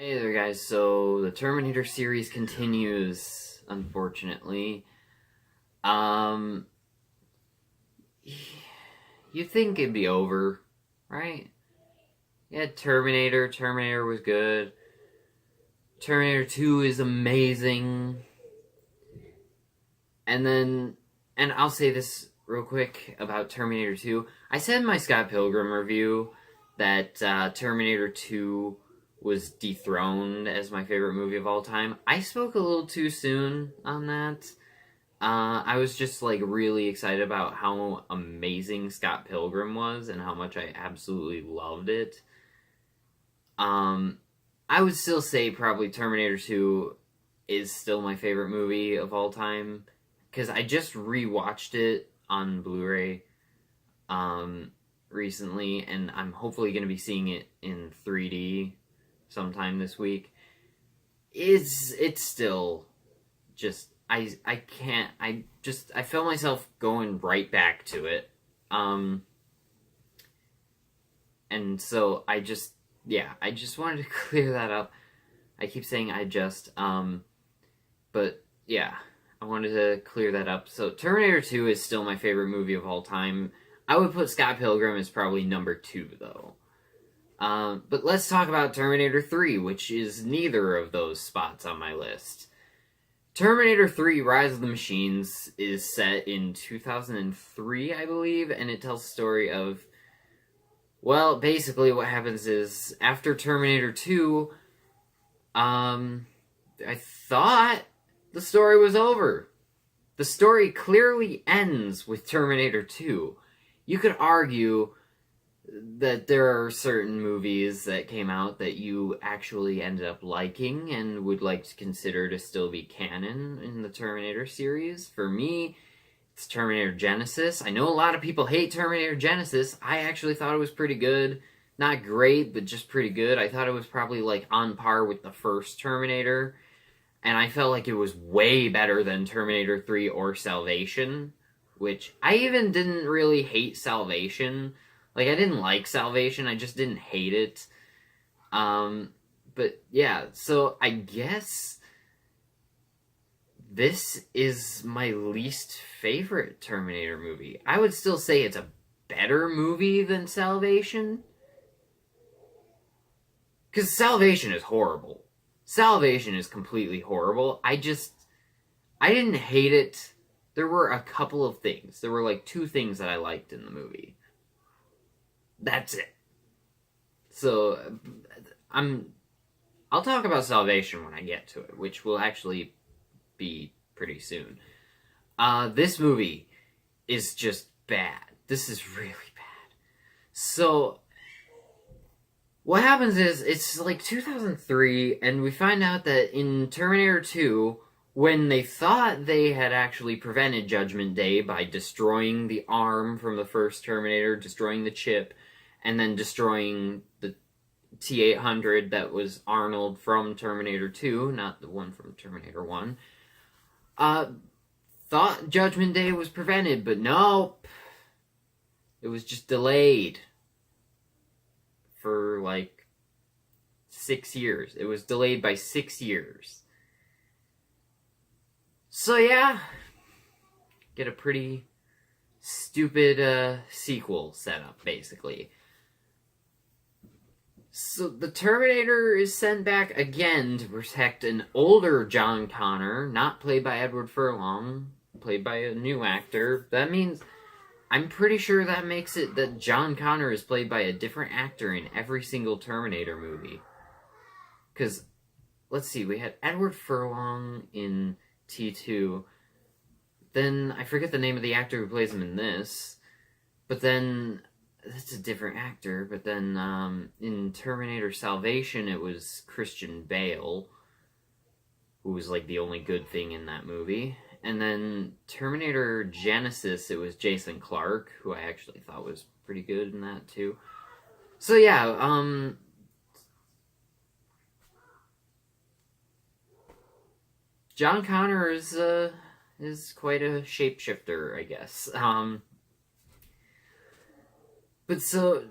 Hey there, guys. So the Terminator series continues, unfortunately. Um, you think it'd be over, right? Yeah, Terminator was good. Terminator 2 is amazing. And I'll say this real quick about Terminator 2. I said in my Scott Pilgrim review that Terminator 2 was dethroned as my favorite movie of all time. I spoke a little too soon on that. I was just like really excited about how amazing Scott Pilgrim was and how much I absolutely loved it. Um, I would still say probably Terminator 2 is still my favorite movie of all time because I just rewatched it on Blu-ray recently, and I'm hopefully going to be seeing it in 3D sometime this week. It's still just I can't I felt myself going right back to it. And so I just wanted to clear that up. I keep saying but yeah, I wanted to clear that up. So Terminator 2 is still my favorite movie of all time. I would put Scott Pilgrim as probably number 2 though. But let's talk about Terminator 3, which is neither of those spots on my list. Terminator 3 Rise of the Machines is set in 2003, I believe, and it tells the story of, well, basically what happens is after Terminator 2, I thought the story was over. The story clearly ends with Terminator 2. You could argue that there are certain movies that came out that you actually ended up liking and would like to consider to still be canon in the Terminator series. For me, it's Terminator Genisys. I know a lot of people hate Terminator Genisys. I actually thought it was pretty good. Not great, but just pretty good. I thought it was probably like on par with the first Terminator. And I felt like it was way better than Terminator 3 or Salvation, which I even didn't really hate Salvation. Like, I didn't like Salvation, I just didn't hate it. But yeah, so I guess this is my least favorite Terminator movie. I would still say it's a better movie than Salvation. Because Salvation is horrible. Salvation is completely horrible. I didn't hate it. There were a couple of things. There were like 2 things that I liked in the movie. That's it. So I'll talk about Salvation when I get to it, which will actually be pretty soon. This movie is just bad. This is really bad. So what happens is it's like 2003, and we find out that in Terminator 2, when they thought they had actually prevented Judgment Day by destroying the arm from the first Terminator, destroying the chip, and then destroying the T-800 that was Arnold from Terminator 2, not the one from Terminator 1, thought Judgment Day was prevented, but nope. It was just delayed for like 6 years. It was delayed by 6 years. So yeah, get a pretty stupid sequel set up, basically. So the Terminator is sent back again to protect an older John Connor, not played by Edward Furlong, played by a new actor. That means, I'm pretty sure that makes it that John Connor is played by a different actor in every single Terminator movie. Because, let's see, we had Edward Furlong in T2, then I forget the name of the actor who plays him in this, but then that's a different actor. But then in Terminator Salvation, it was Christian Bale, who was like the only good thing in that movie. And then Terminator Genisys, it was Jason Clarke, who I actually thought was pretty good in that too. So yeah, John Connor is quite a shapeshifter, I guess. But so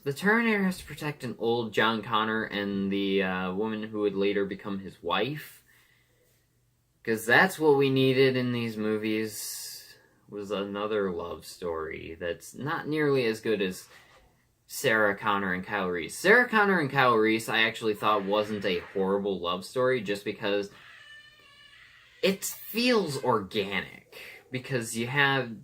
the Terminator has to protect an old John Connor and the woman who would later become his wife. Because that's what we needed in these movies, was another love story that's not nearly as good as Sarah Connor and Kyle Reese. Sarah Connor and Kyle Reese I actually thought wasn't a horrible love story just because it feels organic. Because you had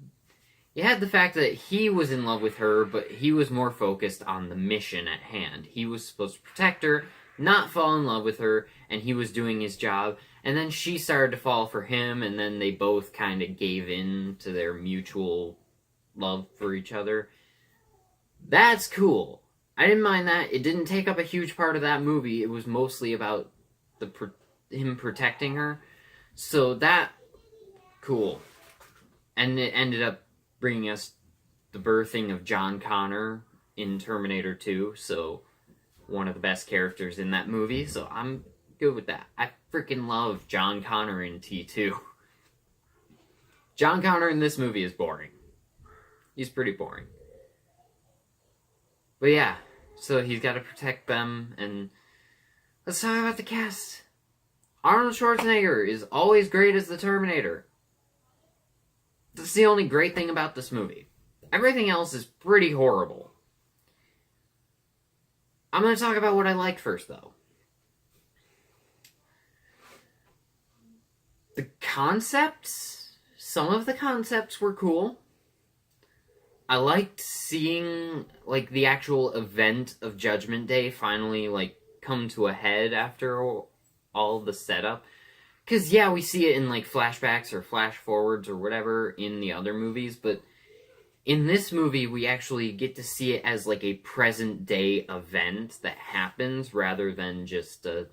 the fact that he was in love with her, but he was more focused on the mission at hand. He was supposed to protect her, not fall in love with her, and he was doing his job. And then she started to fall for him, and then they both kind of gave in to their mutual love for each other. That's cool. I didn't mind that. It didn't take up a huge part of that movie. It was mostly about him protecting her. So that, cool. And it ended up bringing us the birthing of John Connor in Terminator 2. So, one of the best characters in that movie. So I'm good with that. I freaking love John Connor in T2. John Connor in this movie is boring. He's pretty boring. But yeah, so he's got to protect them, and let's talk about the cast. Arnold Schwarzenegger is always great as the Terminator. That's the only great thing about this movie. Everything else is pretty horrible. I'm going to talk about what I liked first, though. The concepts, some of the concepts were cool. I liked seeing, like, the actual event of Judgment Day finally, like, come to a head after all the setup. Because, yeah, we see it in, like, flashbacks or flash forwards or whatever in the other movies, but in this movie, we actually get to see it as, like, a present-day event that happens rather than just a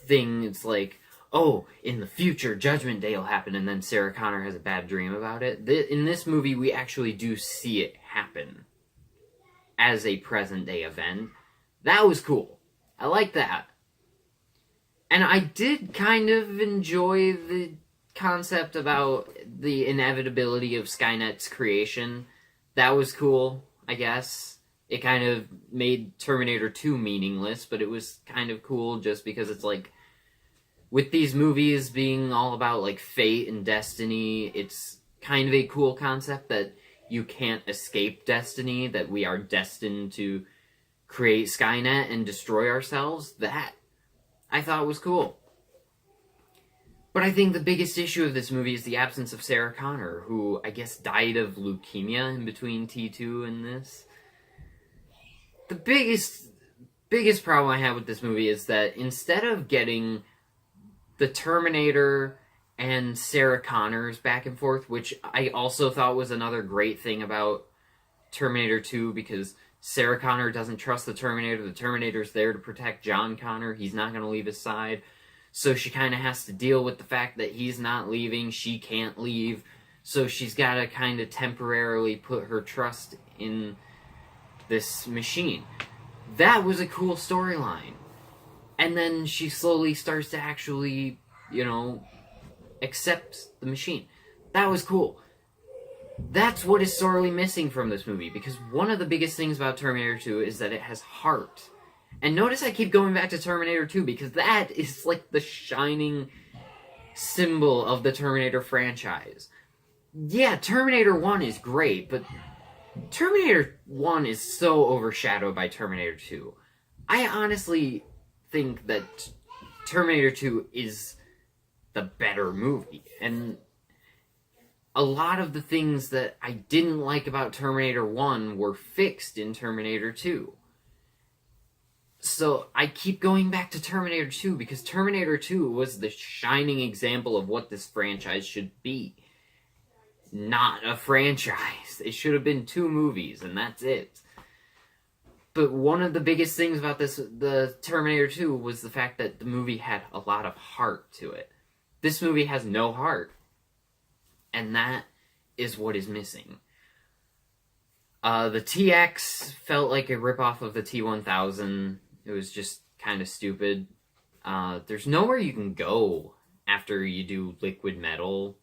thing. It's like, oh, in the future, Judgment Day will happen, and then Sarah Connor has a bad dream about it. In this movie, we actually do see it happen as a present-day event. That was cool. I like that. And I did kind of enjoy the concept about the inevitability of Skynet's creation. That was cool, I guess. It kind of made Terminator 2 meaningless, but it was kind of cool just because it's like, with these movies being all about, like, fate and destiny, it's kind of a cool concept that you can't escape destiny, that we are destined to create Skynet and destroy ourselves. That, I thought was cool. But I think the biggest issue of this movie is the absence of Sarah Connor, who, I guess, died of leukemia in between T2 and this. The biggest problem I have with this movie is that instead of getting the Terminator and Sarah Connors back and forth, which I also thought was another great thing about Terminator 2, because Sarah Connor doesn't trust the Terminator's there to protect John Connor, he's not going to leave his side, so she kind of has to deal with the fact that he's not leaving, she can't leave, so she's got to kind of temporarily put her trust in this machine. That was a cool storyline. And then she slowly starts to actually, accept the machine. That was cool. That's what is sorely missing from this movie, because one of the biggest things about Terminator 2 is that it has heart. And notice I keep going back to Terminator 2, because that is like the shining symbol of the Terminator franchise. Yeah, Terminator 1 is great, but Terminator 1 is so overshadowed by Terminator 2. I honestly think that Terminator 2 is the better movie, and a lot of the things that I didn't like about Terminator 1 were fixed in Terminator 2. So I keep going back to Terminator 2 because Terminator 2 was the shining example of what this franchise should be. Not a franchise. It should have been 2 movies, and that's it. But one of the biggest things about the Terminator 2 was the fact that the movie had a lot of heart to it. This movie has no heart. And that is what is missing. The TX felt like a ripoff of the T-1000. It was just kind of stupid. There's nowhere you can go after you do liquid metal.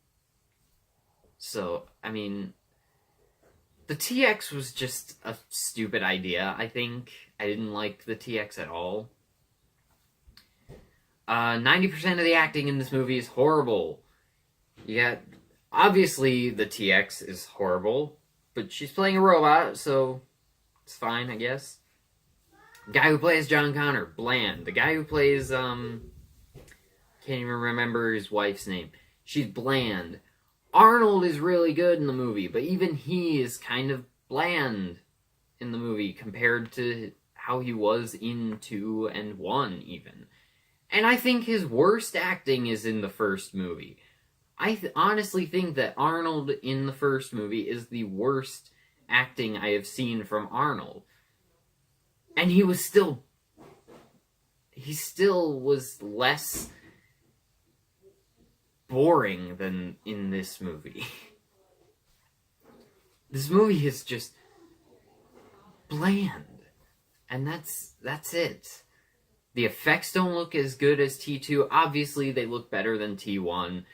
So, I mean, The TX was just a stupid idea, I think. I didn't like the TX at all. 90% of the acting in this movie is horrible. Yeah, obviously the TX is horrible, but she's playing a robot, so it's fine, I guess. The guy who plays John Connor, bland. The guy who plays, can't even remember his wife's name. She's bland. Arnold is really good in the movie, but even he is kind of bland in the movie compared to how he was in 2 and 1, even. And I think his worst acting is in the first movie. I honestly think that Arnold in the first movie is the worst acting I have seen from Arnold. And he still was less boring than in this movie. This movie is just bland. And that's it. The effects don't look as good as T2. Obviously, they look better than T1.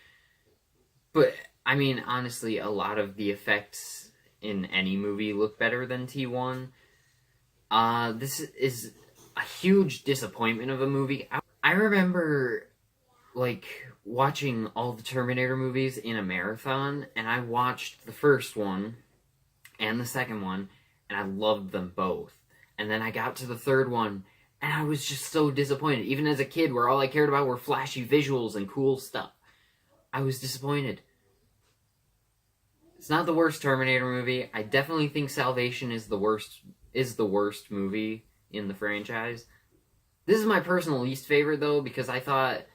But, I mean, honestly, a lot of the effects in any movie look better than T1. This is a huge disappointment of a movie. I remember, like, watching all the Terminator movies in a marathon, and I watched the first one and the second one, and I loved them both. And then I got to the third one, and I was just so disappointed. Even as a kid, where all I cared about were flashy visuals and cool stuff, I was disappointed. It's not the worst Terminator movie. I definitely think Salvation is the worst movie in the franchise. This is my personal least favorite, though, because I thought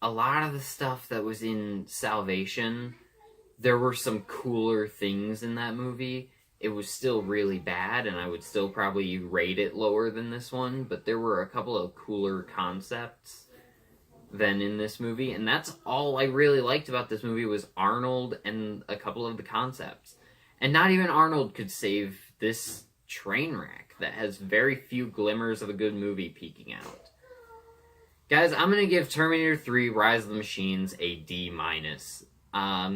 a lot of the stuff that was in Salvation, there were some cooler things in that movie. It was still really bad, and I would still probably rate it lower than this one, but there were a couple of cooler concepts than in this movie, and that's all I really liked about this movie was Arnold and a couple of the concepts. And not even Arnold could save this train wreck that has very few glimmers of a good movie peeking out. Guys, I'm going to give Terminator 3 Rise of the Machines a D-. Let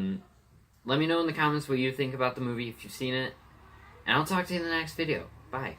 me know in the comments what you think about the movie if you've seen it, and I'll talk to you in the next video. Bye.